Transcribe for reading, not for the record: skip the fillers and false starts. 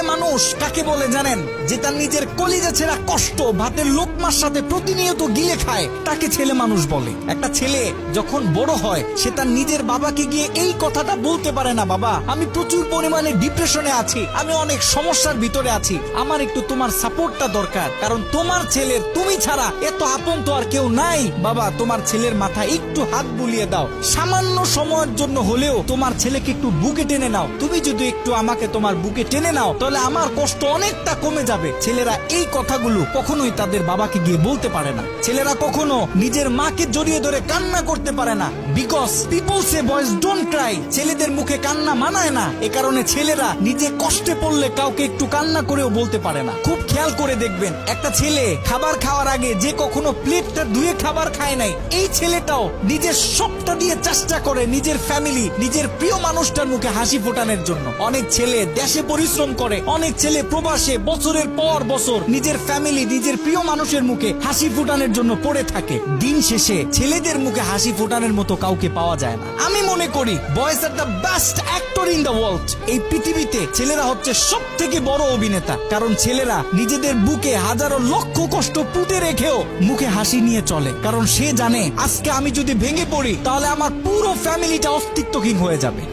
ছেলে মানুষ কাকে বলে জানেন? যে তার নিজের কলিজা ছেঁড়া কষ্ট ভাতের লোকমার সাথে প্রতিনিয়ত গিলে খায়, তাকে ছেলে মানুষ বলে। একটা ছেলে যখন বড় হয় সে তার নিজের বাবাকে গিয়ে এই কথাটা বলতে পারে না, বাবা আমি প্রচুর পরিমাণে ডিপ্রেশনে আছি, আমি অনেক সমস্যার ভিতরে আছি, আমার একটু তোমার সাপোর্টটা দরকার, কারণ তোমার ছেলের তুমি ছাড়া এত আপন তো আর কেউ নাই। বাবা তোমার ছেলের মাথায় একটু হাত বুলিয়ে দাও, সামান্য সময়ের জন্য হলেও তোমার ছেলেকে একটু বুকে টেনে নাও। তুমি যদি একটু আমাকে তোমার বুকে টেনে নাও তাহলে আমার কষ্ট অনেকটা কমে যাবে। ছেলেরা এই কথাগুলো কখনোই তাদের বাবাকে গিয়ে বলতে পারে না। ছেলেরা কখনো নিজের মাকে জড়িয়ে ধরে কান্না করতে পারে না, because people say boys don't Cry. ছেলেদের মুখে কান্না মানায় না, এ কারণে ছেলেরা নিজে কষ্টে পড়লে কাউকে একটু কান্না করেও বলতে পারে না। খুব খেয়াল করে দেখবেন, একটা ছেলে খাবার খাওয়ার আগে যে কখনো প্লেটটা ধুয়ে খাবার খায় নাই, এই ছেলেটাও নিজের সবটা দিয়ে চেষ্টা করে নিজের ফ্যামিলি, নিজের প্রিয় মানুষটার মুখে হাসি ফোটানোর জন্য। অনেক ছেলে দেশে পরিশ্রম করে, অনেক ছেলে প্রবাসে বছরের পর বছর নিজের ফ্যামিলি, নিজের প্রিয় মানুষের মুখে হাসি ফোটানোর জন্য পড়ে থাকে। দিন শেষে ছেলেদের মুখে হাসি ফোটানোর মতো কাউকে পাওয়া যায় না। আমি মনে করি boys are the best actor in the world. এই পৃথিবীতে ছেলেরা হচ্ছে সব থেকে বড় অভিনেতা, কারণ ছেলেরা নিজেদের বুকে হাজারো লক্ষ কষ্ট পুঁতে রেখেও মুখে হাসি নিয়ে চলে, কারণ সে জানে আজকে আমি যদি ভেঙে পড়ি তাহলে আমার পুরো ফ্যামিলিটা অস্তিত্বহীন হয়ে যাবে।